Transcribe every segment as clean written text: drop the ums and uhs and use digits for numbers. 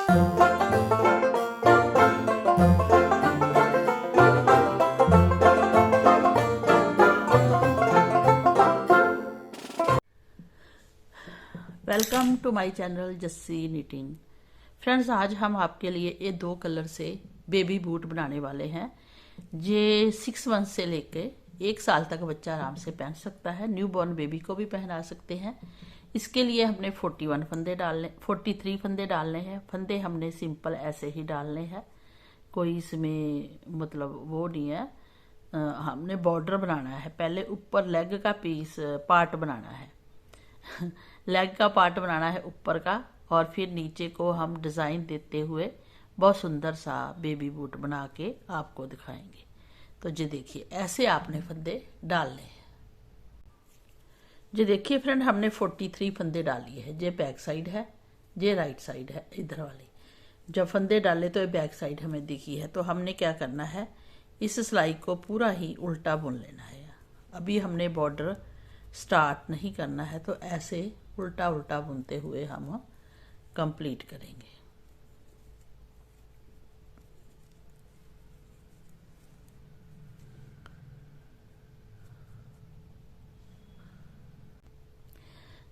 Welcome to my channel Jassi knitting. Friends, आज हम आपके लिए ये 2 कलर से बेबी बूट बनाने वाले हैं। ये 6 मंथ से लेके 1 साल तक बच्चा आराम से पहन सकता है। न्यू बॉर्न बेबी को भी पहना सकते हैं। इसके लिए हमने 43 फंदे डालने हैं। फंदे हमने सिंपल ऐसे ही डालने हैं, कोई इसमें मतलब वो नहीं है। हमने बॉर्डर बनाना है। पहले ऊपर लेग का पार्ट बनाना है लेग का पार्ट बनाना है ऊपर का, और फिर नीचे को हम डिज़ाइन देते हुए बहुत सुंदर सा बेबी बूट बना के आपको दिखाएंगे। तो जी देखिए, ऐसे आपने फंदे डालने हैं। जी देखिए फ्रेंड, हमने 43 फंदे डाली है। ये बैक साइड है, ये राइट साइड है इधर वाली। जब फंदे डाले तो ये बैक साइड हमें दिखी है। तो हमने क्या करना है, इस सिलाई को पूरा ही उल्टा बुन लेना है। अभी हमने बॉर्डर स्टार्ट नहीं करना है, तो ऐसे उल्टा उल्टा बुनते हुए हम कंप्लीट करेंगे।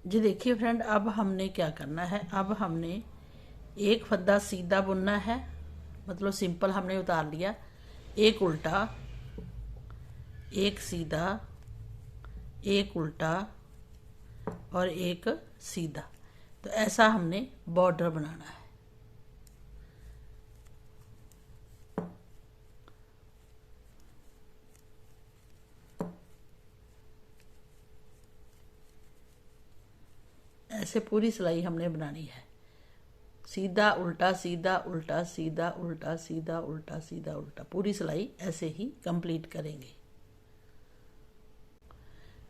जी देखिए फ्रेंड, अब हमने क्या करना है, अब हमने एक फंदा सीधा बुनना है, मतलब सिंपल हमने उतार लिया। एक उल्टा, एक सीधा, एक उल्टा और एक सीधा। तो ऐसा हमने बॉर्डर बनाना है। ऐसे पूरी सिलाई हमने बनानी है। सीधा उल्टा सीधा उल्टा सीधा उल्टा सीधा उल्टा सीधा उल्टा, पूरी सिलाई ऐसे ही कंप्लीट करेंगे।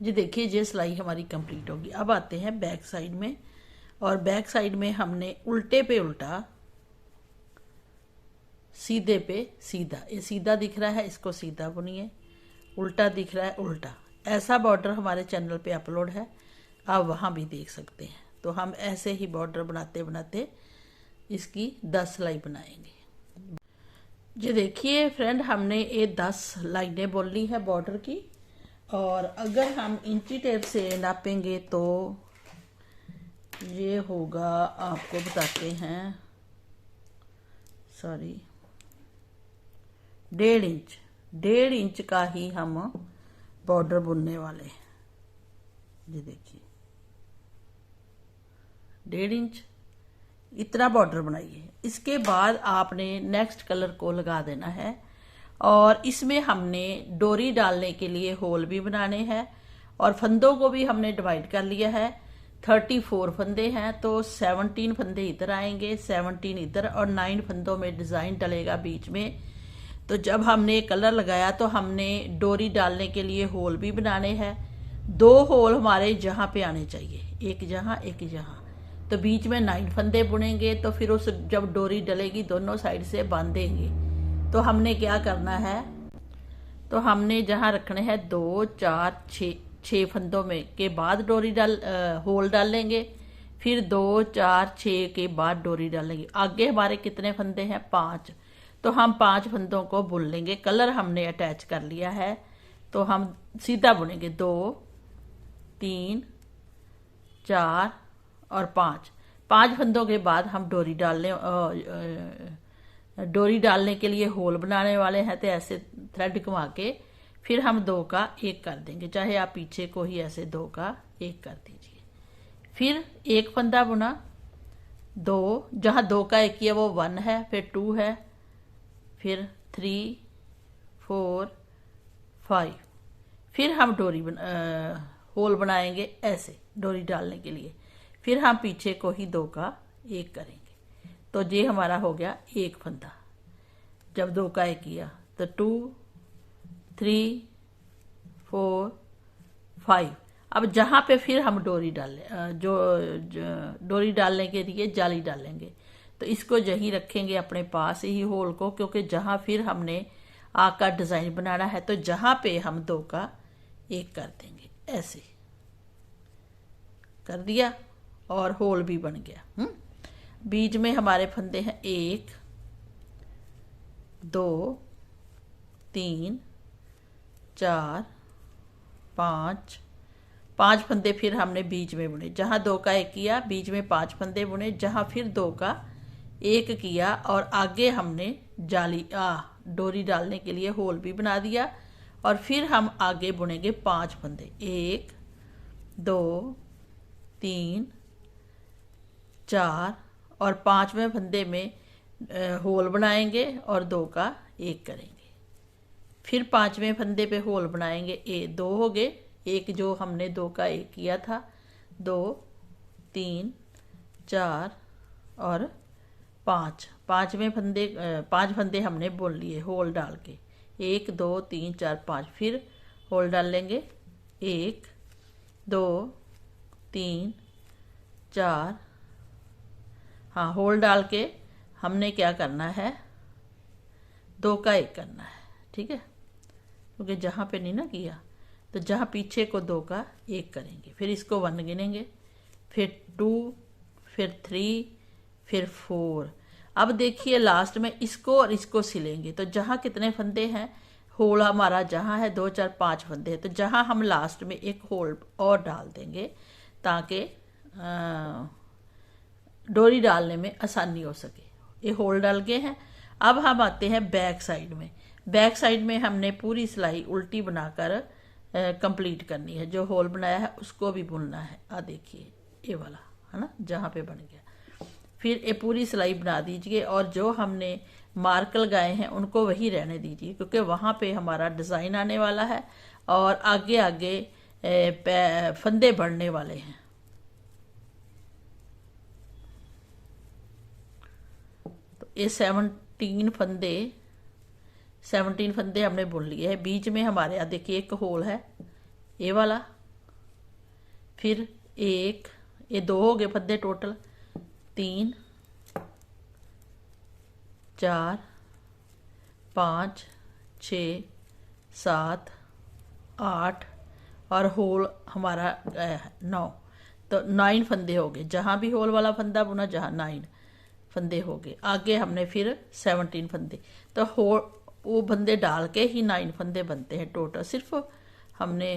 जी देखिए, ये सिलाई हमारी कंप्लीट होगी। अब आते हैं बैक साइड में, और बैक साइड में हमने उल्टे पे उल्टा, सीधे पे सीधा। ये सीधा दिख रहा है, इसको सीधा बुनिए। उल्टा दिख रहा है, उल्टा। ऐसा बॉर्डर हमारे चैनल पे अपलोड है, आप वहाँ भी देख सकते हैं। तो हम ऐसे ही बॉर्डर बनाते बनाते इसकी 10 सिलाई बनाएंगे। जी देखिए फ्रेंड, हमने ये 10 लाइनें बोल ली है बॉर्डर की। और अगर हम इंची टेप से नापेंगे तो ये होगा, आपको बताते हैं, सॉरी, 1.5 इंच का ही हम बॉर्डर बुनने वाले हैं। जी देखिए, 1.5 इंच इतना बॉर्डर बनाइए। इसके बाद आपने नेक्स्ट कलर को लगा देना है, और इसमें हमने डोरी डालने के लिए होल भी बनाने हैं। और फंदों को भी हमने डिवाइड कर लिया है। 34 फंदे हैं, तो 17 फंदे इधर आएंगे, 17 इधर, और 9 फंदों में डिज़ाइन डलेगा बीच में। तो जब हमने कलर लगाया तो हमने डोरी डालने के लिए होल भी बनाने हैं। 2 होल हमारे जहाँ पे आने चाहिए, एक जहाँ एक जहाँ। तो बीच में 9 फंदे बुनेंगे, तो फिर उस जब डोरी डलेगी दोनों साइड से बांधेंगे। तो हमने क्या करना है, तो हमने जहाँ रखने हैं 2, 4, 6 फंदों में के बाद डोरी होल डालेंगे। फिर 2, 4, 6 के बाद डोरी डालेंगे। आगे हमारे कितने फंदे हैं, 5। तो हम 5 फंदों को बुन लेंगे। कलर हमने अटैच कर लिया है, तो हम सीधा बुनेंगे 2, 3, 4 और 5। 5 फंदों के बाद हम डोरी डालने के लिए होल बनाने वाले हैं। तो ऐसे थ्रेड घुमा के फिर हम 2 का 1 कर देंगे, चाहे आप पीछे को ही ऐसे 2 का 1 कर दीजिए। फिर एक फंदा बुना, 2, जहाँ 2 का 1 किया वो 1 है, फिर 2 है, फिर 3, 4, 5। फिर हम होल बनाएंगे ऐसे डोरी डालने के लिए। फिर हम पीछे को ही 2 का 1 करेंगे। तो ये हमारा हो गया एक फंदा। जब 2 का 1 किया तो 2, 3, 4, 5। अब जहाँ पे फिर हम डोरी डालें, जो डोरी डालने के लिए जाली डालेंगे, तो इसको यहीं रखेंगे अपने पास ही होल को, क्योंकि जहाँ फिर हमने आग का डिज़ाइन बनाना है, तो जहाँ पे हम 2 का 1 कर देंगे। ऐसे कर दिया और होल भी बन गया। बीच में हमारे फंदे हैं 1 2 3 4 5 5 फंदे फिर हमने बीच में बुने। जहाँ 2 का 1 किया बीच में 5 फंदे बुने, जहाँ फिर 2 का 1 किया और आगे हमने जाली डोरी डालने के लिए होल भी बना दिया और फिर हम आगे बुनेंगे 5 फंदे 1 2 3 4 और 5वें फंदे में होल बनाएंगे और 2 का 1 करेंगे। फिर 5वें फंदे पे होल बनाएंगे 2 हो गए, एक जो हमने 2 का 1 किया था, 2 3 4 और 5 5वें फंदे 5 फंदे हमने बुन लिए होल डाल के 1 2 3 4 5। फिर होल डाल लेंगे 1 2 3 4। हाँ, होल डाल के हमने क्या करना है 2 का 1 करना है, ठीक है, क्योंकि जहाँ पे नहीं ना किया तो जहाँ पीछे को 2 का 1 करेंगे। फिर इसको 1 गिनेंगे, फिर 2, फिर 3, फिर 4। अब देखिए लास्ट में इसको और इसको सिलेंगे तो जहाँ कितने फंदे हैं, होल हमारा जहाँ है 2 4 5 फंदे हैं, तो जहाँ हम लास्ट में एक होल और डाल देंगे ताकि डोरी डालने में आसानी हो सके। ये होल डाल गए हैं। अब हम आते हैं बैक साइड में। बैक साइड में हमने पूरी सिलाई उल्टी बनाकर कंप्लीट करनी है। जो होल बनाया है उसको भी बुनना है। देखिए ये वाला है ना, जहाँ पे बन गया। फिर ये पूरी सिलाई बना दीजिए और जो हमने मार्क लगाए हैं उनको वही रहने दीजिए, क्योंकि वहाँ पे हमारा डिज़ाइन आने वाला है और आगे आगे फंदे बढ़ने वाले हैं। तो ये 17 फंदे हमने बुन लिए हैं। बीच में हमारे यहाँ देखिए एक होल है, ये वाला, फिर एक, ये 2 हो गए फंदे टोटल, 3 4 5 6 7 8 और होल हमारा 9, तो 9 फंदे हो गए। जहाँ भी होल वाला फंदा बुना जहाँ 9 फंदे हो गए। आगे हमने फिर 17 फंदे, तो वो फंदे डाल के ही 9 फंदे बनते हैं टोटल। सिर्फ हमने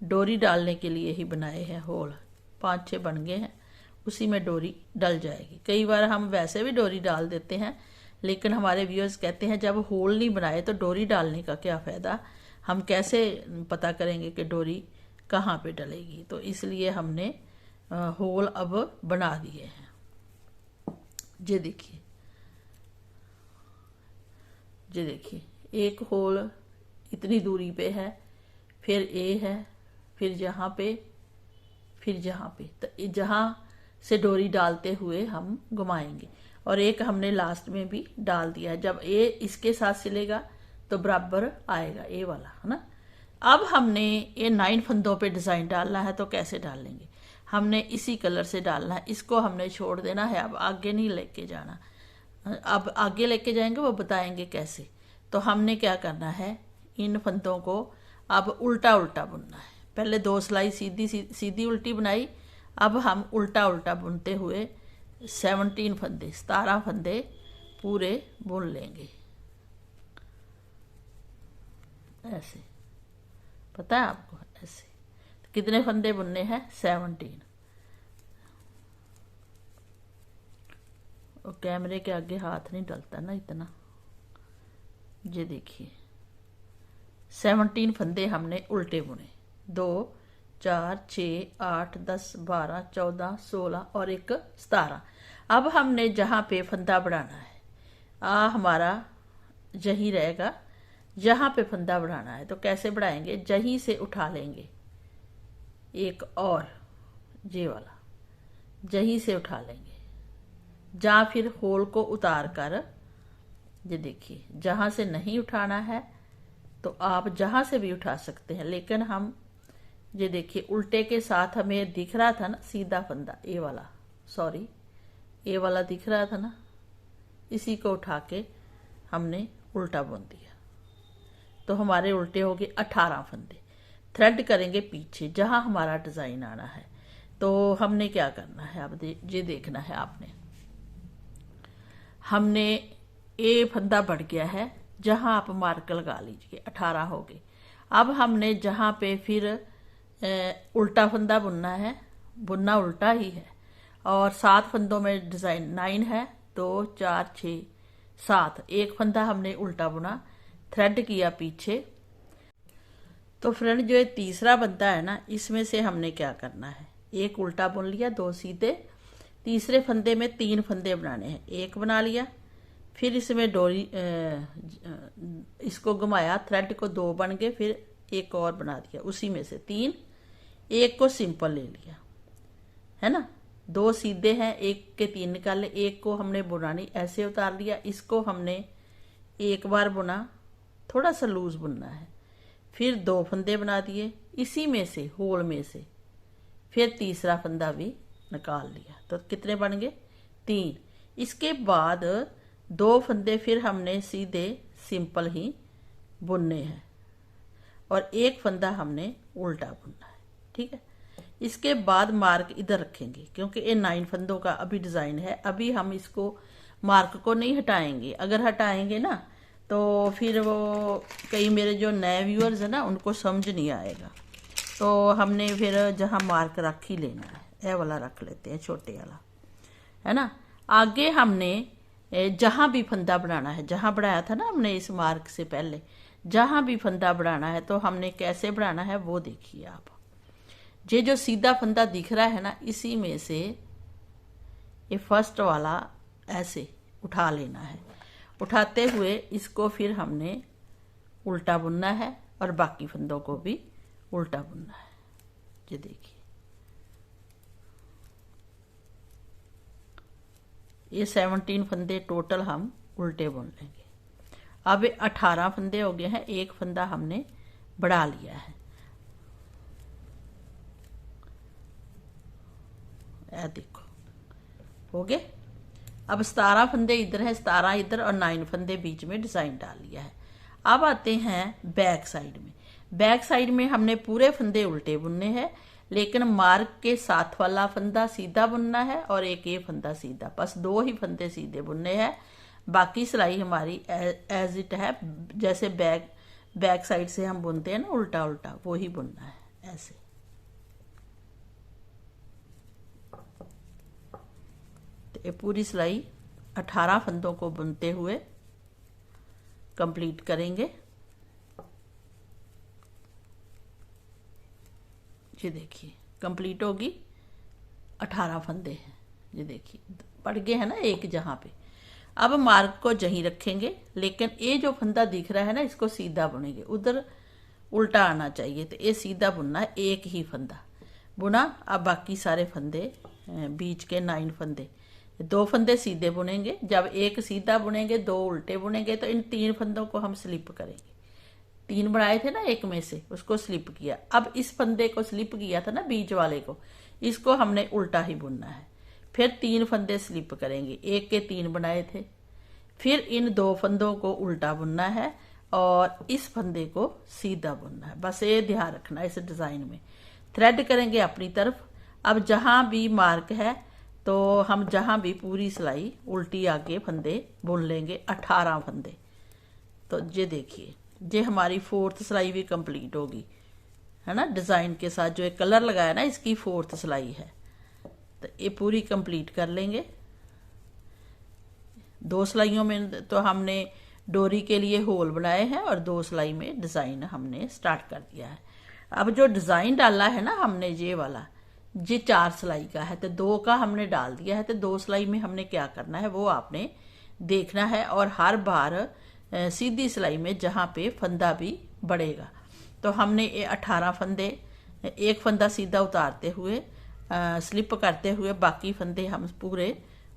डोरी डालने के लिए ही बनाए हैं होल। 5-6 बन गए हैं, उसी में डोरी डल जाएगी। कई बार हम वैसे भी डोरी डाल देते हैं, लेकिन हमारे व्यूअर्स कहते हैं जब होल नहीं बनाए तो डोरी डालने का क्या फ़ायदा, हम कैसे पता करेंगे कि डोरी कहाँ पे डलेगी। तो इसलिए हमने होल अब बना दिए हैं। ये देखिए, ये देखिए, एक होल इतनी दूरी पे है, फिर ए है, फिर यहाँ पे, फिर यहाँ पे, तो जहाँ से डोरी डालते हुए हम घुमाएंगे। और एक हमने लास्ट में भी डाल दिया है। जब ए इसके साथ सिलेगा तो बराबर आएगा, ए वाला है ना। अब हमने ये 9 फंदों पे डिज़ाइन डालना है, तो कैसे डाल लेंगे, हमने इसी कलर से डालना है। इसको हमने छोड़ देना है, अब आगे नहीं लेके जाना। अब आगे लेके जाएंगे वो बताएंगे कैसे। तो हमने क्या करना है, इन फंदों को अब उल्टा उल्टा बुनना है। पहले 2 सिलाई सीधी सीधी उल्टी बनाई, अब हम उल्टा उल्टा बुनते हुए 17 फंदे पूरे बुन लेंगे। ऐसे, पता है आपको, ऐसे। तो कितने फंदे बुनने हैं, 17। और कैमरे के आगे हाथ नहीं डलता ना इतना। ये देखिए 17 फंदे हमने उल्टे बुने, 2 4 6 8 10 12 14 16 और एक 17। अब हमने जहाँ पे फंदा बढ़ाना है, हमारा यही रहेगा, यहाँ पे फंदा बढ़ाना है। तो कैसे बढ़ाएंगे, जहीं से उठा लेंगे एक और, ये वाला जहीं से उठा लेंगे, जहाँ फिर होल को उतार कर, ये देखिए, जहाँ से नहीं उठाना है तो आप जहाँ से भी उठा सकते हैं, लेकिन हम ये देखिए उल्टे के साथ हमें दिख रहा था ना सीधा फंदा, ये वाला, सॉरी, ये वाला दिख रहा था ना, इसी को उठा के हमने उल्टा बुन दिया। तो हमारे उल्टे हो गए 18 फंदे। थ्रेड करेंगे पीछे जहाँ हमारा डिज़ाइन आना है। तो हमने क्या करना है, अब ये देखना है आपने। हमने ए फंदा बढ़ गया है, जहां आप मार्क लगा लीजिए, 18 हो गए। अब हमने जहां पे फिर उल्टा फंदा बुनना है, बुनना उल्टा ही है, और 7 फंदों में डिजाइन 9 है, 2 4 6 7, एक फंदा हमने उल्टा बुना, थ्रेड किया पीछे। तो फ्रेंड जो ये तीसरा फंदा है ना, इसमें से हमने क्या करना है, एक उल्टा बुन लिया, 2 सीधे, तीसरे फंदे में 3 फंदे बनाने हैं, एक बना लिया, फिर इसमें डोरी इसको घुमाया, थ्रेड को 2 बन गए, फिर एक और बना दिया, उसी में से 3, एक को सिंपल ले लिया, है ना, 2 सीधे हैं, एक के 3 निकाले, एक को हमने बुनानी ऐसे उतार लिया, इसको हमने एक बार बुना, थोड़ा सा लूज बुनना है, फिर 2 फंदे बना दिए, इसी में से होल में से फिर तीसरा फंदा भी निकाल लिया, तो कितने बन गए, 3। इसके बाद 2 फंदे फिर हमने सीधे सिंपल ही बुनने हैं, और एक फंदा हमने उल्टा बुनना है, ठीक है। इसके बाद मार्क इधर रखेंगे, क्योंकि ये 9 फंदों का अभी डिजाइन है, अभी हम इसको मार्क को नहीं हटाएंगे, अगर हटाएंगे ना तो फिर वो कई मेरे जो नए व्यूअर्स है ना, उनको समझ नहीं आएगा, तो हमने फिर जहाँ मार्क रख ही लेना है, ये वाला रख लेते हैं, छोटे वाला, है ना। आगे हमने जहाँ भी फंदा बनाना है, जहाँ बढ़ाया था ना हमने इस मार्क से पहले, जहाँ भी फंदा बढ़ाना है तो हमने कैसे बढ़ाना है वो देखिए आप। ये जो सीधा फंदा दिख रहा है ना, इसी में से ये फर्स्ट वाला ऐसे उठा लेना है, उठाते हुए इसको फिर हमने उल्टा बुनना है, और बाकी फंदों को भी उल्टा बुनना है। ये देखिए, ये 17 फंदे टोटल हम उल्टे बुन लेंगे। अब 18 फंदे हो गए हैं, एक फंदा हमने बढ़ा लिया है, ये देखो हो गए। अब 17 फंदे इधर है, 17 इधर, और 9 फंदे बीच में डिजाइन डाल लिया है। अब आते हैं बैक साइड में। बैक साइड में हमने पूरे फंदे उल्टे बुनने हैं, लेकिन मार्क के साथ वाला फंदा सीधा बुनना है, और एक ये फंदा सीधा, बस 2 ही फंदे सीधे बुनने हैं, बाकी सिलाई हमारी एज इट है, जैसे बैक साइड से हम बुनते हैं ना उल्टा उल्टा, वो ही बुनना है ऐसे। ये पूरी सिलाई 18 फंदों को बुनते हुए कंप्लीट करेंगे। ये देखिए कंप्लीट होगी, 18 फंदे हैं, ये देखिए पड़ गए हैं ना एक जहां पे। अब मार्क को जहीं रखेंगे, लेकिन ये जो फंदा दिख रहा है ना, इसको सीधा बुनेंगे, उधर उल्टा आना चाहिए, तो ये सीधा बुनना है, एक ही फंदा बुना। अब बाकी सारे फंदे बीच के 9 फंदे, 2 फंदे सीधे बुनेंगे, जब एक सीधा बुनेंगे 2 उल्टे बुनेंगे, तो इन 3 फंदों को हम स्लिप करेंगे। 3 बनाए थे ना एक में से, उसको स्लिप किया। अब इस फंदे को स्लिप किया था ना बीच वाले को, इसको हमने उल्टा ही बुनना है, फिर 3 फंदे स्लिप करेंगे, एक के 3 बनाए थे, फिर इन 2 फंदों को उल्टा बुनना है, और इस फंदे को सीधा बुनना है। बस ये ध्यान रखना, इस डिजाइन में थ्रेड करेंगे अपनी तरफ। अब जहां भी मार्क है, तो हम जहां भी पूरी सिलाई उल्टी आगे फंदे बुन लेंगे, 18 फंदे। तो ये देखिए, ये हमारी 4th सिलाई भी कंप्लीट होगी, है ना, डिजाइन के साथ। जो एक कलर लगाया ना, इसकी 4th सिलाई है, तो ये पूरी कंप्लीट कर लेंगे। 2 सिलाइयों में तो हमने डोरी के लिए होल बनाए हैं, और 2 सिलाई में डिजाइन हमने स्टार्ट कर दिया है। अब जो डिजाइन डाला है ना हमने, ये वाला, ये 4 सिलाई का है, तो 2 का हमने डाल दिया है, तो 2 सिलाई में हमने क्या करना है वो आपने देखना है। और हर बार सीधी सिलाई में जहाँ पे फंदा भी बढ़ेगा, तो हमने ये 18 फंदे, एक फंदा सीधा उतारते हुए स्लिप करते हुए, बाकी फंदे हम पूरे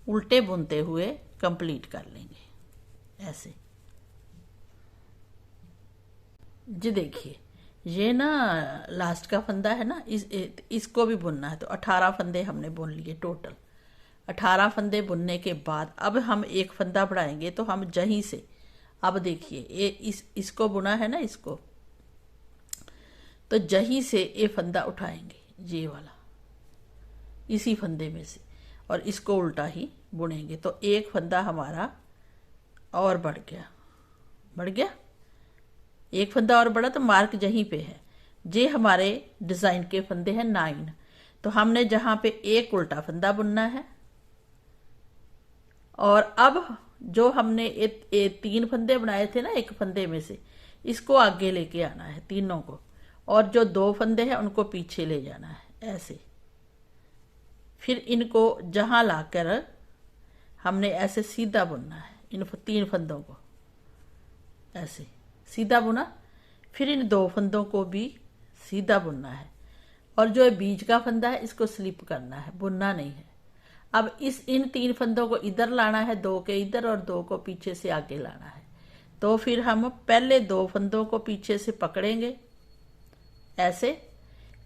उल्टे बुनते हुए कंप्लीट कर लेंगे ऐसे। जी देखिए, ये ना लास्ट का फंदा है ना, इसको भी बुनना है, तो 18 फंदे हमने बुन लिए टोटल। 18 फंदे बुनने के बाद अब हम एक फंदा बढ़ाएंगे, तो हम जहीं से, अब देखिए ये इसको बुना है ना, इसको तो जहीं से ये फंदा उठाएंगे, ये वाला, इसी फंदे में से, और इसको उल्टा ही बुनेंगे। तो एक फंदा हमारा और बढ़ गया, एक फंदा और बढ़ा तो मार्क यहीं पे है। ये हमारे डिज़ाइन के फंदे हैं 9। तो हमने जहाँ पे एक उल्टा फंदा बुनना है, और अब जो हमने ये 3 फंदे बनाए थे ना एक फंदे में से, इसको आगे लेके आना है तीनों को, और जो 2 फंदे हैं उनको पीछे ले जाना है ऐसे। फिर इनको जहां लाकर हमने ऐसे सीधा बुनना है, इन 3 फंदों को ऐसे सीधा बुना, फिर इन 2 फंदों को भी सीधा बुनना है, और जो बीच का फंदा है इसको स्लिप करना है, बुनना नहीं है। अब इन 3 फंदों को इधर लाना है, 2 के इधर और 2 को पीछे से आगे लाना है। तो फिर हम पहले 2 फंदों को पीछे से पकड़ेंगे ऐसे,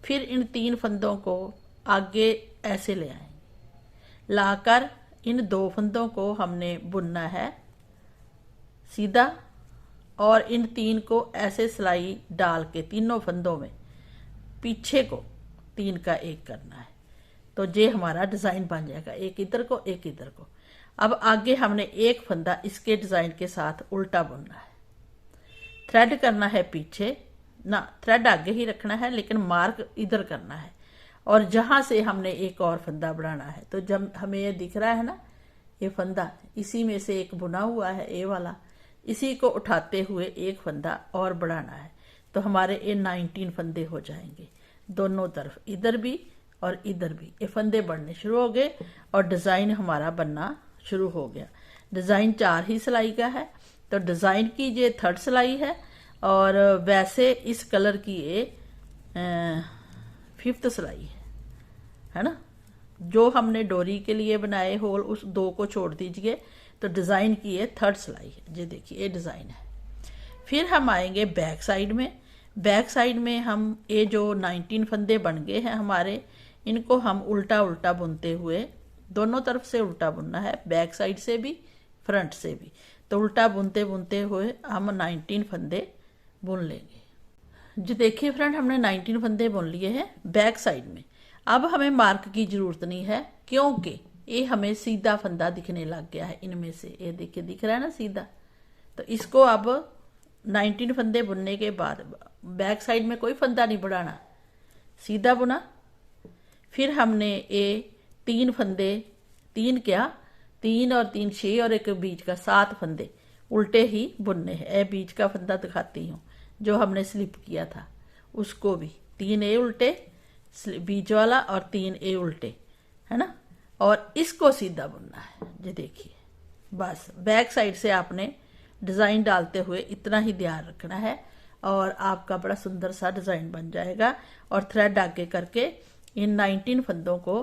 फिर इन 3 फंदों को आगे ऐसे ले आएंगे, लाकर इन 2 फंदों को हमने बुनना है सीधा, और इन 3 को ऐसे सिलाई डाल के तीनों फंदों में पीछे को 3 का एक करना है। तो ये हमारा डिज़ाइन बन जाएगा, एक इधर को एक इधर को। अब आगे हमने एक फंदा इसके डिज़ाइन के साथ उल्टा बुनना है, थ्रेड करना है पीछे ना, थ्रेड आगे ही रखना है लेकिन मार्क इधर करना है, और जहां से हमने एक और फंदा बढ़ाना है। तो जब हमें ये दिख रहा है ना ये फंदा, इसी में से एक बुना हुआ है ए वाला, इसी को उठाते हुए एक फंदा और बढ़ाना है। तो हमारे ये 19 फंदे हो जाएंगे दोनों तरफ, इधर भी और इधर भी। ये फंदे बढ़ने शुरू हो गए और डिज़ाइन हमारा बनना शुरू हो गया। डिज़ाइन 4 ही सिलाई का है, तो डिज़ाइन की ये 3rd सिलाई है, और वैसे इस कलर की ये 5th सिलाई है ना। जो हमने डोरी के लिए बनाए होल उस 2 को छोड़ दीजिए, तो डिज़ाइन की ये 3rd सिलाई है। ये देखिए ये डिज़ाइन है। फिर हम आएंगे बैक साइड में। बैक साइड में हम ये जो 19 फंदे बन गए हैं हमारे, इनको हम उल्टा उल्टा बुनते हुए, दोनों तरफ से उल्टा बुनना है, बैक साइड से भी फ्रंट से भी। तो उल्टा बुनते बुनते हुए हम 19 फंदे बुन लेंगे। जो देखिए फ्रेंड, हमने 19 फंदे बुन लिए हैं बैक साइड में। अब हमें मार्क की जरूरत नहीं है, क्योंकि ये हमें सीधा फंदा दिखने लग गया है इनमें से। ये देखिए दिख रहा है ना सीधा। तो इसको अब 19 फंदे बुनने के बाद बैक साइड में कोई फंदा नहीं बढ़ाना, सीधा बुना। फिर हमने ये 3 फंदे, 3 क्या 3 और 3 6 और एक बीच का 7 फंदे उल्टे ही बुनने हैं। ये बीच का फंदा दिखाती हूँ जो हमने स्लिप किया था, उसको भी 3 ए उल्टे बीच वाला और 3 ए उल्टे, है ना। और इसको सीधा बुनना है। ये देखिए, बस बैक साइड से आपने डिज़ाइन डालते हुए इतना ही ध्यान रखना है, और आपका बड़ा सुंदर सा डिज़ाइन बन जाएगा। और थ्रेड आगे करके इन 19 फंदों को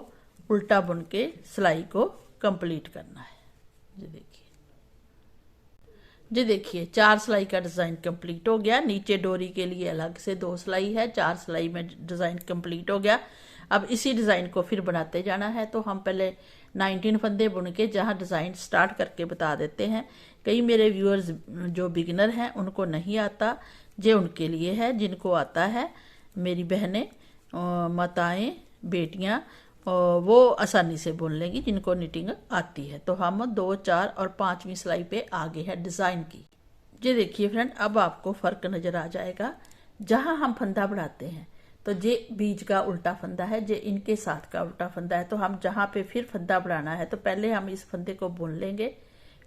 उल्टा बुन के सिलाई को कंप्लीट करना है। ये देखिए 4 सिलाई का डिज़ाइन कंप्लीट हो गया। नीचे डोरी के लिए अलग से 2 सिलाई है, 4 सिलाई में डिज़ाइन कंप्लीट हो गया। अब इसी डिज़ाइन को फिर बनाते जाना है। तो हम पहले 19 फंदे बुन के जहाँ डिज़ाइन स्टार्ट करके बता देते हैं। कई मेरे व्यूअर्स जो बिगिनर हैं उनको नहीं आता, ये उनके लिए है। जिनको आता है, मेरी बहनें, माताएं, बेटियां, वो आसानी से बुन लेंगी जिनको निटिंग आती है। तो हम 2, 4 और 5वीं सिलाई पे आगे है डिज़ाइन की। ये देखिए फ्रेंड, अब आपको फ़र्क नज़र आ जाएगा। जहाँ हम फंदा बढ़ाते हैं तो ये बीच का उल्टा फंदा है, ये इनके साथ का उल्टा फंदा है। तो हम जहाँ पे फिर फंदा बढ़ाना है तो पहले हम इस फंदे को बुन लेंगे,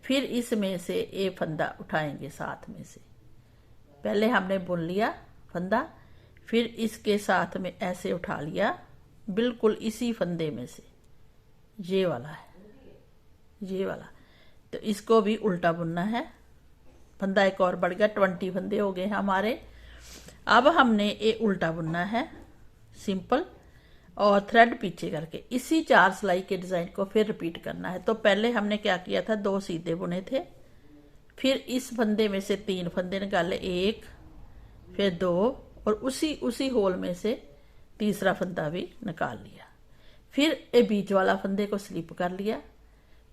फिर इसमें से ये फंदा उठाएंगे साथ में से। पहले हमने बुन लिया फंदा, फिर इसके साथ में ऐसे उठा लिया, बिल्कुल इसी फंदे में से। ये वाला है, ये वाला। तो इसको भी उल्टा बुनना है। फंदा एक और बढ़ गया, 20 फंदे हो गए हमारे। अब हमने ये उल्टा बुनना है सिंपल, और थ्रेड पीछे करके इसी 4 सिलाई के डिज़ाइन को फिर रिपीट करना है। तो पहले हमने क्या किया था, 2 सीधे बुने थे, फिर इस फंदे में से 3 फंदे निकाले, 1 फिर 2, और उसी होल में से तीसरा फंदा भी निकाल लिया। फिर ये बीच वाला फंदे को स्लिप कर लिया,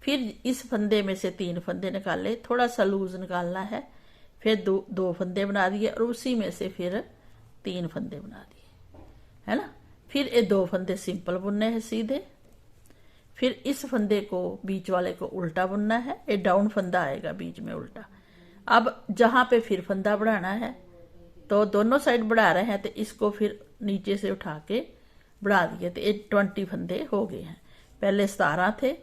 फिर इस फंदे में से 3 फंदे निकाले, थोड़ा सा लूज निकालना है, फिर 2 फंदे बना दिए, और उसी में से फिर 3 फंदे बना दिए, है ना। फिर ये 2 फंदे सिंपल बुनने हैं सीधे, फिर इस फंदे को बीच वाले को उल्टा बुनना है, ये डाउन फंदा आएगा बीच में उल्टा। अब जहाँ पे फिर फंदा बढ़ाना है तो दोनों साइड बढ़ा रहे हैं, तो इसको फिर नीचे से उठा के बढ़ा दिए, तो ये 20 फंदे हो गए हैं। पहले 17 थे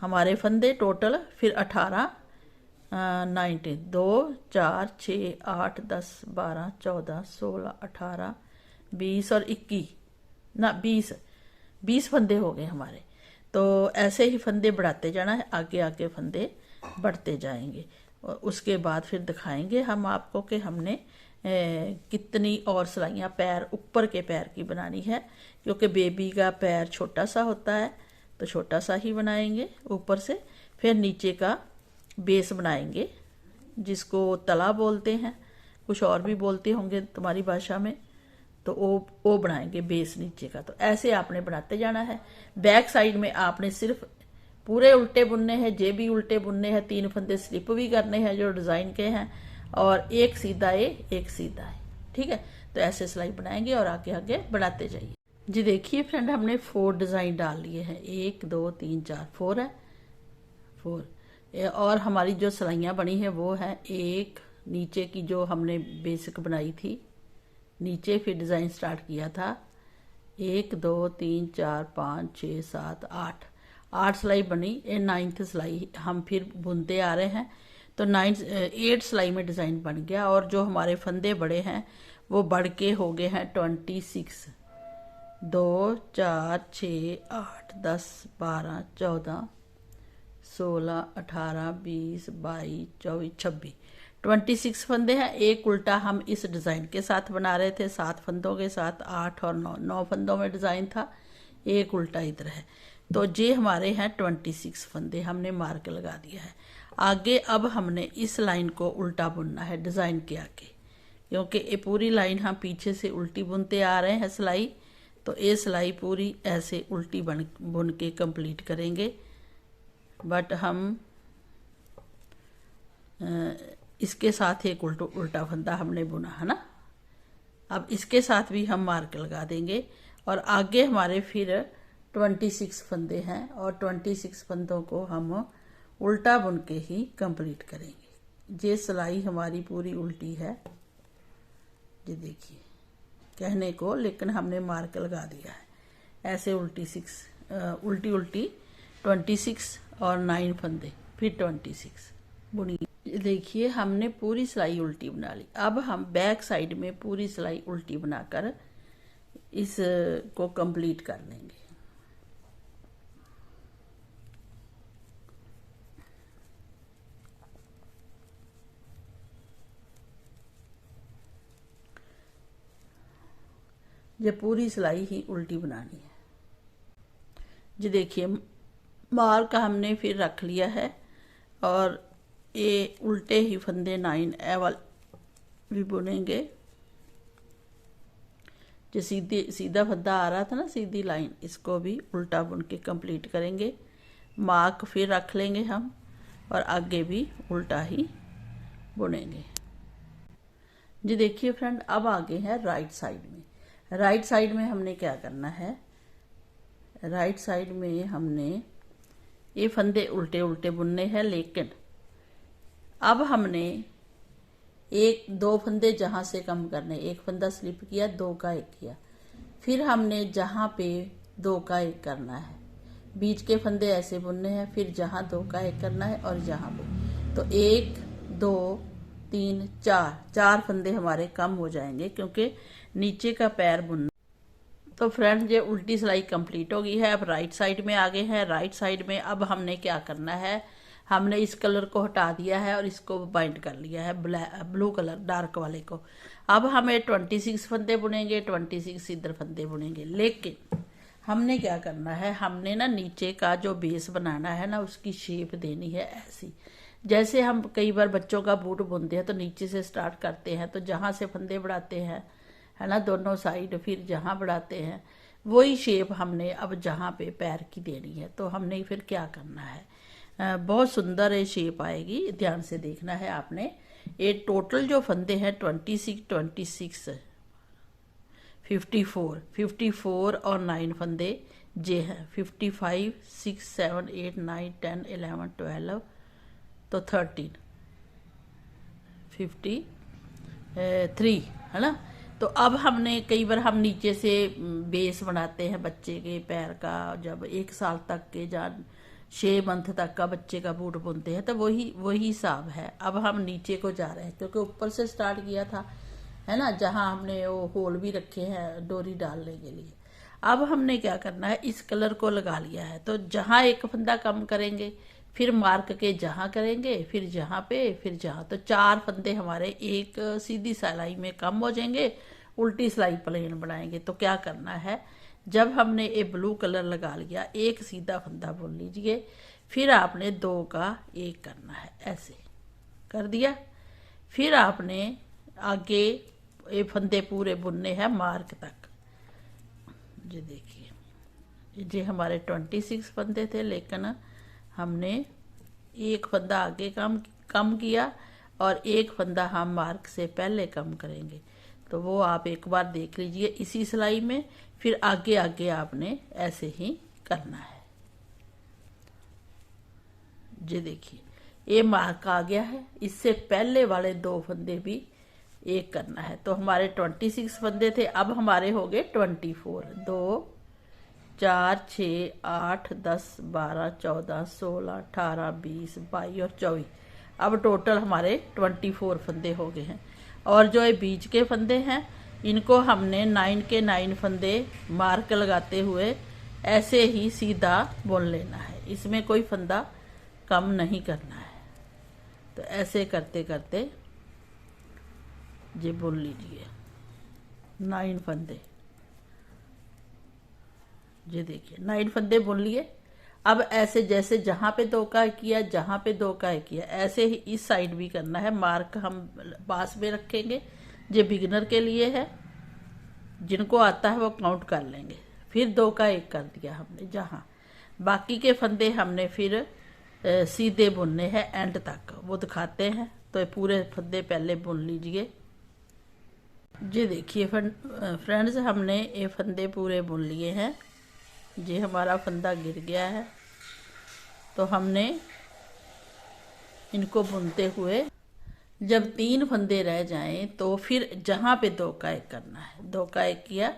हमारे फंदे टोटल, फिर 18 19 2 4 6 8 10 12 14 16 18 20 और 21 ना 20 फंदे हो गए हमारे। तो ऐसे ही फंदे बढ़ाते जाना है, आगे आगे फंदे बढ़ते जाएंगे। और उसके बाद फिर दिखाएंगे हम आपको कि हमने कितनी और सिलाइयाँ पैर ऊपर के पैर की बनानी है, क्योंकि बेबी का पैर छोटा सा होता है तो छोटा सा ही बनाएंगे ऊपर से। फिर नीचे का बेस बनाएंगे, जिसको तला बोलते हैं, कुछ और भी बोलते होंगे तुम्हारी भाषा में, तो वो बनाएंगे बेस नीचे का। तो ऐसे आपने बनाते जाना है। बैक साइड में आपने सिर्फ पूरे उल्टे बुनने हैं, जे भी उल्टे बुनने हैं, 3 फंदे स्लिप भी करने हैं जो डिजाइन के हैं, और एक सीधा एक सीधा है। ठीक है, तो ऐसे सिलाई बनाएंगे और आगे आगे बढ़ाते जाइए। जी देखिए फ्रेंड, हमने 4 डिजाइन डाल लिए हैं, 1 2 3 4 4 है 4। और हमारी जो सिलाइयाँ बनी है वो है एक नीचे की जो हमने बेसिक बनाई थी, नीचे फिर डिज़ाइन स्टार्ट किया था, 1 2 3 4 5 6 7 8 सिलाई बनी। ये 9th सिलाई हम फिर बुनते आ रहे हैं, तो 8 सिलाई में डिज़ाइन बन गया। और जो हमारे फंदे बड़े हैं वो बढ़ के हो गए हैं 26, 2 4 6 8 10 12 14 16 18 20 22 24 26 26 फंदे हैं। एक उल्टा हम इस डिज़ाइन के साथ बना रहे थे, 7 फंदों के साथ, 8 और 9 फंदों में डिज़ाइन था, एक उल्टा इधर है। तो ये हमारे हैं 26 फंदे, हमने मार्क लगा दिया है। आगे अब हमने इस लाइन को उल्टा बुनना है डिज़ाइन के आगे, क्योंकि ये पूरी लाइन हम पीछे से उल्टी बुनते आ रहे हैं सिलाई, तो ये सिलाई पूरी ऐसे उल्टी बुन के कंप्लीट करेंगे। बट हम इसके साथ एक उल्टा फंदा हमने बुना है ना, अब इसके साथ भी हम मार्क लगा देंगे। और आगे हमारे फिर 26 फंदे हैं, और 26 फंदों को हम उल्टा बुन के ही कंप्लीट करेंगे। ये सिलाई हमारी पूरी उल्टी है, ये देखिए कहने को, लेकिन हमने मार्क लगा दिया है। ऐसे उल्टी 26 और 9 फंदे, फिर 26 बुनी। देखिए हमने पूरी सिलाई उल्टी बना ली। अब हम बैक साइड में पूरी सिलाई उल्टी बनाकर इसको कंप्लीट कर लेंगे। ये पूरी सिलाई ही उल्टी बनानी है। जी देखिए मार्क हमने फिर रख लिया है, और ये उल्टे ही फंदे 9 वाले भी बुनेंगे। जो सीधा फंदा आ रहा था ना, सीधी लाइन, इसको भी उल्टा बुन के कंप्लीट करेंगे। मार्क फिर रख लेंगे हम, और आगे भी उल्टा ही बुनेंगे। जी देखिए फ्रेंड, अब आगे है राइट साइड में। राइट साइड में हमने क्या करना है, राइट साइड में हमने ये फंदे उल्टे उल्टे बुनने हैं, लेकिन अब हमने 1-2 फंदे जहाँ से कम करने, एक फंदा स्लिप किया, 2 का 1 किया, फिर हमने जहाँ पे 2 का 1 करना है, बीच के फंदे ऐसे बुनने हैं, फिर जहाँ 2 का 1 करना है और जहाँ पे, तो 1 2 3 4 फंदे हमारे कम हो जाएंगे, क्योंकि नीचे का पैर बुनना। तो फ्रेंड्स ये उल्टी सिलाई कंप्लीट हो गई है। अब राइट साइड में आ गए हैं। राइट साइड में अब हमने क्या करना है, हमने इस कलर को हटा दिया है और इसको बाइंड कर लिया है ब्लू कलर डार्क वाले को। अब हमें 26 फंदे बुनेंगे, 26 इधर फंदे बुनेंगे, लेकिन हमने क्या करना है, हमने ना नीचे का जो बेस बनाना है ना, उसकी शेप देनी है ऐसी। जैसे हम कई बार बच्चों का बूट बुनते हैं तो नीचे से स्टार्ट करते हैं, तो जहाँ से फंदे बढ़ाते हैं है ना दोनों साइड, फिर जहाँ बढ़ाते हैं वही शेप हमने अब जहाँ पे पैर की देनी है। तो हमने फिर क्या करना है, बहुत सुंदर ये शेप आएगी, ध्यान से देखना है आपने। ये टोटल जो फंदे हैं 26 54 और 9 फंदे जे है 55, 6, 7, 8, 9, 10, 11, 12 तो 13, 53 है ना। तो अब हमने कई बार हम नीचे से बेस बनाते हैं बच्चे के पैर का, जब 1 साल तक के या 6 मंथ तक का बच्चे का बूट बुनते हैं तो वही हिसाब है। अब हम नीचे को जा रहे हैं क्योंकि ऊपर से स्टार्ट किया था है ना, जहां हमने वो होल भी रखे हैं डोरी डालने के लिए। अब हमने क्या करना है, इस कलर को लगा लिया है तो जहां एक फंदा कम करेंगे फिर मार्क के जहां करेंगे, फिर जहां पे, फिर जहां, तो 4 फंदे हमारे एक सीधी सिलाई में कम हो जाएंगे, उल्टी सिलाई प्लेन बनाएंगे। तो क्या करना है, जब हमने ये ब्लू कलर लगा लिया, एक सीधा फंदा बुन लीजिए, फिर आपने 2 का 1 करना है, ऐसे कर दिया। फिर आपने आगे ये फंदे पूरे बुनने हैं मार्क तक। जी देखिए, ये हमारे 26 फंदे थे, लेकिन हमने एक फंदा आगे कम किया और एक फंदा हम मार्क से पहले कम करेंगे। तो वो आप एक बार देख लीजिए इसी सिलाई में, फिर आगे आगे आपने ऐसे ही करना है। ये देखिए, ये मार्क आ गया है, इससे पहले वाले 2 फंदे भी एक करना है। तो हमारे 26 फंदे थे, अब हमारे हो गए 24, 2, 4, 6, 8, 10, 12, 14, 16, 18, 20, 22 और 24। अब टोटल हमारे 24 फंदे हो गए हैं। और जो ये बीच के फंदे हैं इनको हमने 9 के 9 फंदे मार्क लगाते हुए ऐसे ही सीधा बुन लेना है, इसमें कोई फंदा कम नहीं करना है। तो ऐसे करते करते ये बुन लीजिए 9 फंदे। ये देखिए 9 फंदे बुन लिए। अब ऐसे जैसे जहां पे 2 का किया, जहां पे 2 का किया, ऐसे ही इस साइड भी करना है। मार्क हम पास में रखेंगे, ये बिगिनर के लिए है, जिनको आता है वो काउंट कर लेंगे। फिर 2 का 1 कर दिया हमने, जहां बाकी के फंदे हमने फिर सीधे बुनने हैं एंड तक, वो दिखाते हैं। तो ये पूरे फंदे पहले बुन लीजिए। ये देखिए फ्रेंड्स, हमने ये फंदे पूरे बुन लिए हैं। ये हमारा फंदा गिर गया है, तो हमने इनको बुनते हुए जब 3 फंदे रह जाएं तो फिर जहां पे 2 का 1 करना है, 2 का 1 किया,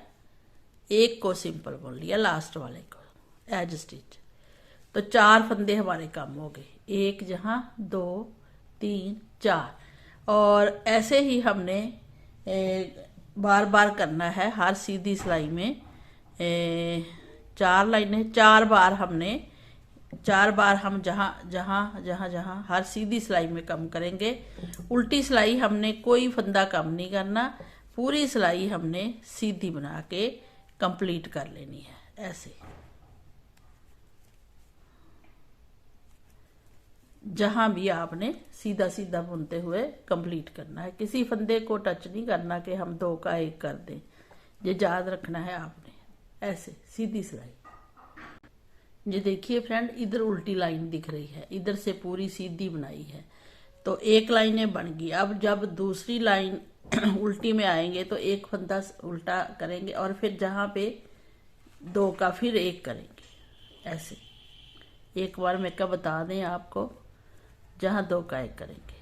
1 को सिंपल बुन लिया, लास्ट वाले को एज स्टिच। तो 4 फंदे हमारे कम हो गए, 1 जहां, 2, 3, 4। और ऐसे ही हमने बार बार करना है। हर सीधी सिलाई में 4 लाइनें, 4 बार हमने 4 बार हम जहां जहां जहां जहां हर सीधी सिलाई में कम करेंगे। उल्टी सिलाई हमने कोई फंदा कम नहीं करना, पूरी सिलाई हमने सीधी बना के कंप्लीट कर लेनी है। ऐसे जहां भी आपने सीधा सीधा बुनते हुए कंप्लीट करना है, किसी फंदे को टच नहीं करना कि हम 2 का 1 कर दें। ये याद रखना है आपने, ऐसे सीधी सिलाई। ये देखिए फ्रेंड, इधर उल्टी लाइन दिख रही है, इधर से पूरी सीधी बनाई है, तो 1 लाइनें बन गई। अब जब दूसरी लाइन उल्टी में आएंगे तो 1 फंदा उल्टा करेंगे और फिर जहां पे 2 का फिर 1 करेंगे। ऐसे एक बार मैं क्या बता दें आपको, जहां 2 का 1 करेंगे,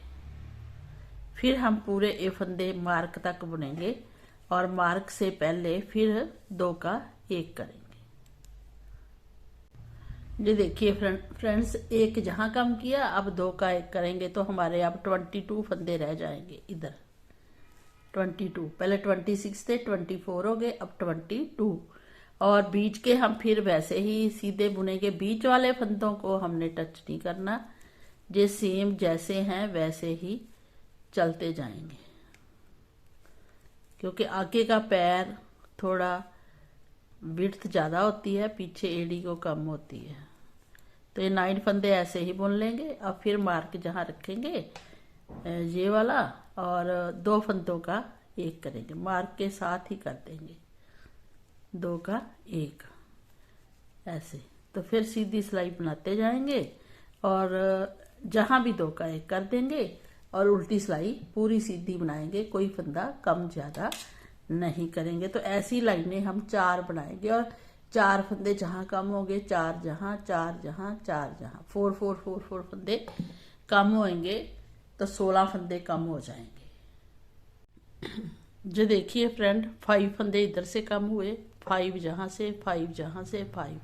फिर हम पूरे ए फंदे मार्क तक बुनेंगे और मार्क से पहले फिर 2 का 1 करेंगे। ये देखिए फ्रेंड्स, 1 जहां कम किया, अब 2 का 1 करेंगे तो हमारे अब 22 फंदे रह जाएंगे। इधर 22, पहले 26 थे, 24 हो गए, अब 22। और बीच के हम फिर वैसे ही सीधे बुनेंगे, बीच वाले फंदों को हमने टच नहीं करना, ये सेम जैसे हैं वैसे ही चलते जाएंगे, क्योंकि आगे का पैर थोड़ा विड्थ ज़्यादा होती है, पीछे एड़ी को कम होती है। तो ये 9 फंदे ऐसे ही बुन लेंगे। अब फिर मार्क जहाँ रखेंगे ये वाला, और 2 फंदों का 1 करेंगे, मार्क के साथ ही कर देंगे 2 का 1 ऐसे। तो फिर सीधी सिलाई बनाते जाएंगे और जहां भी 2 का 1 कर देंगे और उल्टी सिलाई पूरी सीधी बनाएंगे, कोई फंदा कम ज्यादा नहीं करेंगे। तो ऐसी लाइनें हम 4 बनाएंगे और 4 फंदे जहाँ कम होंगे, 4 जहाँ, 4 जहाँ, 4 जहाँ, 4 4 4 4 फंदे कम होंगे तो 16 फंदे कम हो जाएंगे। जो देखिए फ्रेंड, 5 फंदे इधर से कम हुए, 5 जहाँ से, 5 जहाँ से, 5,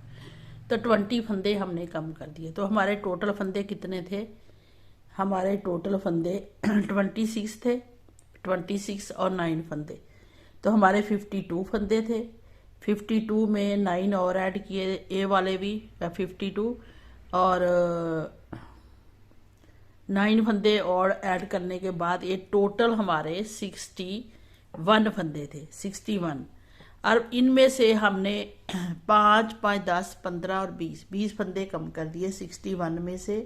तो 20 फंदे हमने कम कर दिए। तो हमारे टोटल फंदे कितने थे? हमारे टोटल फंदे 26 थे, 26 और 9 फंदे, तो हमारे 52 फंदे थे। 52 में 9 और ऐड किए, ए वाले भी 52, और 9 फंदे और ऐड करने के बाद ये टोटल हमारे 61 फंदे थे, 61। और इनमें से हमने 5 5 10 15 और 20 फंदे कम कर दिए 61 में से।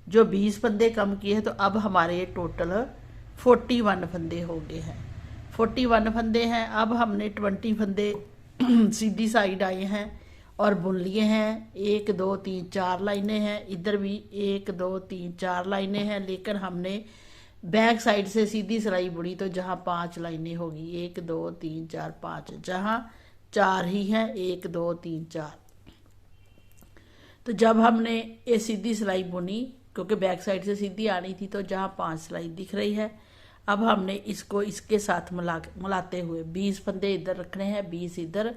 जो 20 फंदे कम किए हैं, तो अब हमारे टोटल 41 फंदे हो गए हैं। 41 फंदे हैं। अब हमने 20 फंदे सीधी साइड आए हैं और बुन लिए हैं। 1 2 3 4 लाइनें हैं, इधर भी 1 2 3 4 लाइनें हैं, लेकिन हमने बैक साइड से सीधी सिलाई बुनी, तो जहाँ 5 लाइनें होगी, 1 2 3 4 5, जहाँ 4 ही हैं, 1 2 3 4। तो जब हमने ये सीधी सिलाई बुनी, क्योंकि बैक साइड से सीधी आनी थी, तो जहाँ 5 सिलाई दिख रही है, अब हमने इसको इसके साथ मिलाते हुए 20 फंदे इधर रखने हैं, 20 इधर,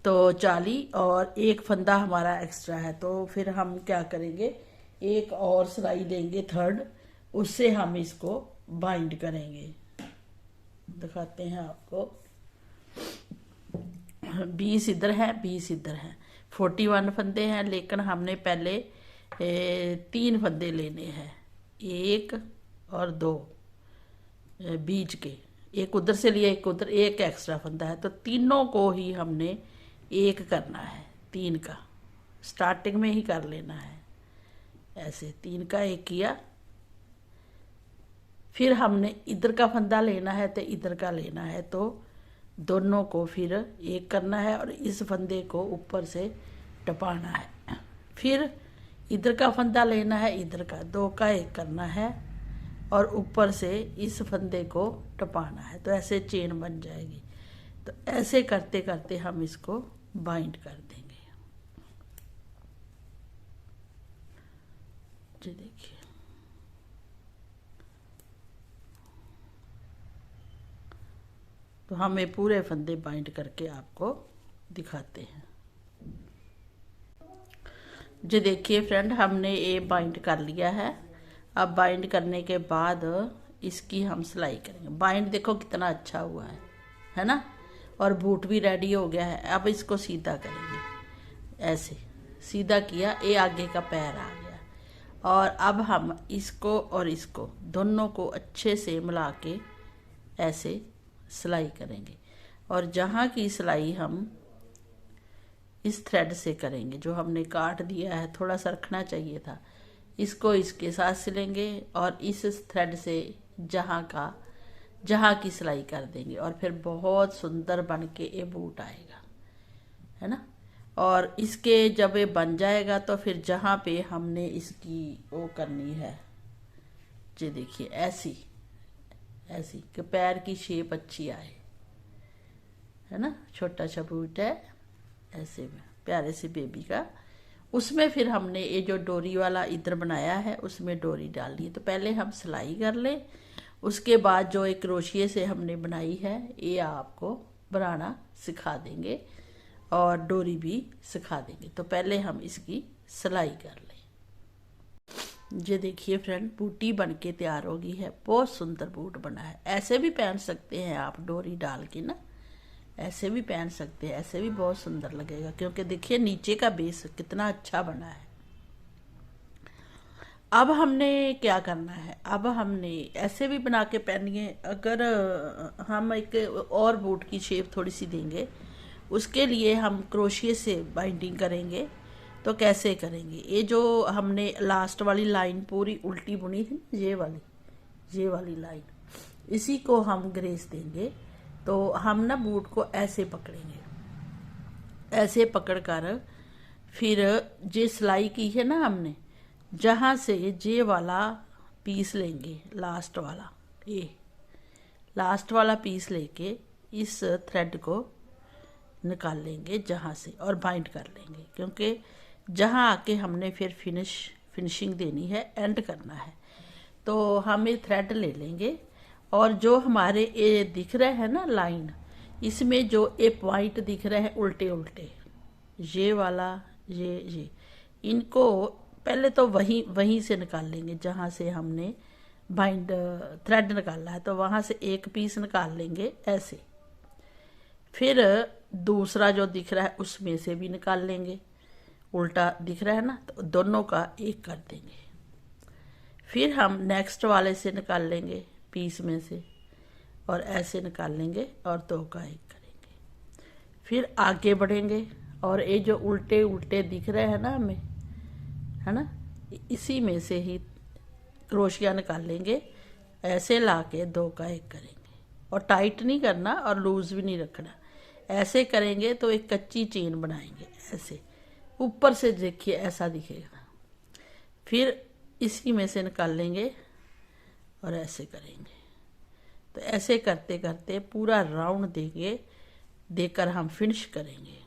तो 40, और एक फंदा हमारा एक्स्ट्रा है। तो फिर हम क्या करेंगे, एक और सिलाई लेंगे थर्ड, उससे हम इसको बाइंड करेंगे। दिखाते हैं आपको। 20 इधर है, 20 इधर है, 41 फंदे हैं, लेकिन हमने पहले 3 फंदे लेने हैं, 1 और 2 बीच के, एक उधर से लिया, एक उधर, एक एक्स्ट्रा फंदा है, तो तीनों को ही हमने एक करना है। 3 का स्टार्टिंग में ही कर लेना है, ऐसे 3 का एक किया। फिर हमने इधर का फंदा लेना है तो इधर का लेना है, तो दोनों को फिर एक करना है और इस फंदे को ऊपर से टपाना है। फिर इधर का फंदा लेना है, इधर का, 2 का एक करना है और ऊपर से इस फंदे को टपाना है, तो ऐसे चेन बन जाएगी। तो ऐसे करते करते हम इसको बाइंड कर देंगे। जी देखिए, तो हम ये पूरे फंदे बाइंड करके आपको दिखाते हैं। जी देखिए फ्रेंड, हमने ये बाइंड कर लिया है। अब बाइंड करने के बाद इसकी हम सिलाई करेंगे। बाइंड देखो कितना अच्छा हुआ है ना, और बूट भी रेडी हो गया है। अब इसको सीधा करेंगे, ऐसे सीधा किया, ये आगे का पैर आ गया। और अब हम इसको और इसको दोनों को अच्छे से मिला के ऐसे सिलाई करेंगे। और जहाँ की सिलाई हम इस थ्रेड से करेंगे, जो हमने काट दिया है, थोड़ा सा रखना चाहिए था, इसको इसके साथ सिलेंगे और इस थ्रेड से जहाँ की सिलाई कर देंगे, और फिर बहुत सुंदर बन के ये बूट आएगा, है ना। और इसके जब ये बन जाएगा तो फिर जहाँ पे हमने इसकी वो करनी है, जी देखिए, ऐसी ऐसी कि पैर की शेप अच्छी आए, है ना। छोटा सा बूट है, ऐसे में प्यारे से बेबी का। उसमें फिर हमने ये जो डोरी वाला इधर बनाया है, उसमें डोरी डालनी है। तो पहले हम सिलाई कर लें, उसके बाद जो एक क्रोशिये से हमने बनाई है, ये आपको बनाना सिखा देंगे और डोरी भी सिखा देंगे। तो पहले हम इसकी सिलाई कर लें। ये देखिए फ्रेंड, बूटी बन के तैयार हो गई है। बहुत सुंदर बूट बना है। ऐसे भी पहन सकते हैं आप, डोरी डाल के ना, ऐसे भी पहन सकते हैं, ऐसे भी बहुत सुंदर लगेगा, क्योंकि देखिए नीचे का बेस कितना अच्छा बना है। अब हमने क्या करना है, अब हमने ऐसे भी बना के पहनिए। अगर हम एक और बूट की शेप थोड़ी सी देंगे, उसके लिए हम क्रोशिये से बाइंडिंग करेंगे। तो कैसे करेंगे, ये जो हमने लास्ट वाली लाइन पूरी उल्टी बुनी थी, ये वाली लाइन, इसी को हम ग्रेस देंगे। तो हम ना बूट को ऐसे पकड़ेंगे, ऐसे पकड़कर फिर जे सिलाई की है ना हमने, जहाँ से जे वाला पीस लेंगे, लास्ट वाला, ये लास्ट वाला पीस लेके इस थ्रेड को निकाल लेंगे जहाँ से और बाइंड कर लेंगे, क्योंकि जहाँ आके हमने फिर फिनिशिंग देनी है, एंड करना है। तो हम ये थ्रेड ले लेंगे और जो हमारे ये दिख रहे हैं ना लाइन, इसमें जो ये पॉइंट दिख रहे हैं उल्टे उल्टे, ये वाला ये इनको पहले तो वहीं से निकाल लेंगे जहाँ से हमने बाइंड थ्रेड निकाला है। तो वहाँ से एक पीस निकाल लेंगे ऐसे, फिर दूसरा जो दिख रहा है उसमें से भी निकाल लेंगे, उल्टा दिख रहा है ना, तो दोनों का एक कर देंगे। फिर हम नेक्स्ट वाले से निकाल लेंगे पीस में से और ऐसे निकाल लेंगे और दो का एक करेंगे। फिर आगे बढ़ेंगे और ये जो उल्टे उल्टे दिख रहे हैं ना हमें, है ना, इसी में से ही क्रोशिया निकाल लेंगे, ऐसे लाके दो का एक करेंगे और टाइट नहीं करना और लूज भी नहीं रखना। ऐसे करेंगे तो एक कच्ची चेन बनाएंगे, ऐसे ऊपर से देखिए ऐसा दिखेगा। फिर इसी में से निकाल लेंगे और ऐसे करेंगे। तो ऐसे करते करते पूरा राउंड देकर हम फिनिश करेंगे।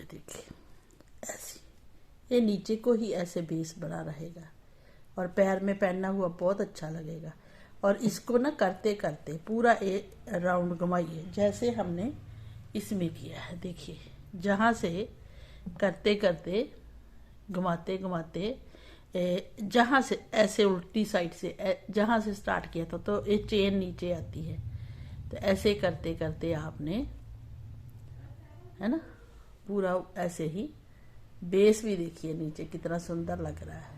देखिए ऐसी, ये नीचे को ही ऐसे बेस बना रहेगा और पैर में पहनना हुआ बहुत अच्छा लगेगा। और इसको ना करते करते पूरा एक राउंड घुमाइए जैसे हमने इसमें किया है। देखिए जहाँ से करते करते घुमाते घुमाते जहाँ से ऐसे उल्टी साइड से जहाँ से स्टार्ट किया था तो ये चेन नीचे आती है। तो ऐसे करते करते आपने, है ना, पूरा ऐसे ही बेस भी देखिए नीचे कितना सुंदर लग रहा है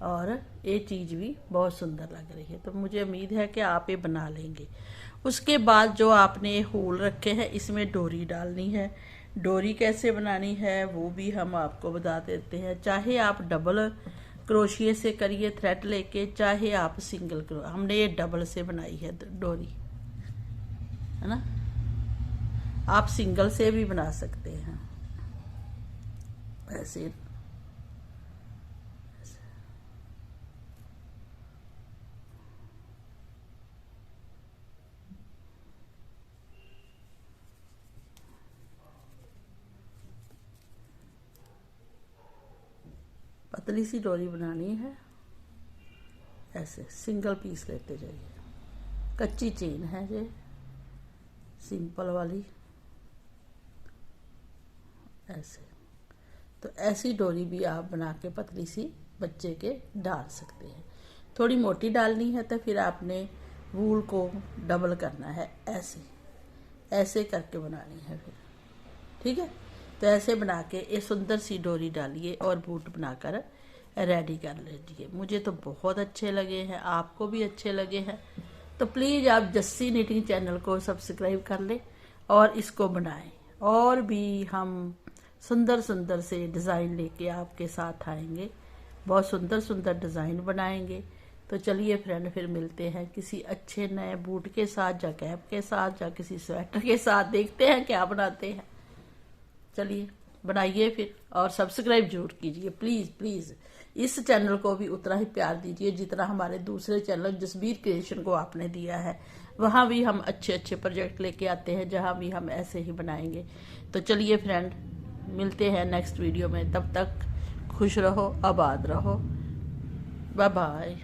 और ये चीज़ भी बहुत सुंदर लग रही है। तो मुझे उम्मीद है कि आप ये बना लेंगे। उसके बाद जो आपने होल रखे हैं इसमें डोरी डालनी है। डोरी कैसे बनानी है वो भी हम आपको बता देते हैं। चाहे आप डबल क्रोशिए से करिए थ्रेड लेके, चाहे आप सिंगल हमने ये डबल से बनाई है डोरी, है ना, आप सिंगल से भी बना सकते हैं ऐसे। पतली सी डोरी बनानी है, ऐसे सिंगल पीस लेते जाइए। कच्ची चेन है ये सिंपल वाली, ऐसे। तो ऐसी डोरी भी आप बना के पतली सी बच्चे के डाल सकते हैं। थोड़ी मोटी डालनी है तो फिर आपने वूल को डबल करना है, ऐसे करके बनानी है फिर, ठीक है। तो ऐसे बना के ये सुंदर सी डोरी डालिए और बूट बनाकर रेडी कर लीजिए। मुझे तो बहुत अच्छे लगे हैं, आपको भी अच्छे लगे हैं तो प्लीज़ आप जस्सी निटिंग चैनल को सब्सक्राइब कर लें और इसको बनाएं। और भी हम सुंदर सुंदर से डिज़ाइन लेके आपके साथ आएंगे, बहुत सुंदर सुंदर डिज़ाइन बनाएंगे। तो चलिए फ्रेंड, फिर मिलते हैं किसी अच्छे नए बूट के साथ या कैप के साथ या किसी स्वेटर के साथ, देखते हैं क्या बनाते हैं। चलिए बनाइए फिर और सब्सक्राइब जरूर कीजिए प्लीज़ प्लीज़। इस चैनल को भी उतना ही प्यार दीजिए जितना हमारे दूसरे चैनल जसबीर क्रिएशन को आपने दिया है। वहाँ भी हम अच्छे अच्छे प्रोजेक्ट लेके आते हैं जहाँ भी हम ऐसे ही बनाएंगे। तो चलिए फ्रेंड, मिलते हैं नेक्स्ट वीडियो में। तब तक खुश रहो, आबाद रहो, बाय बाय।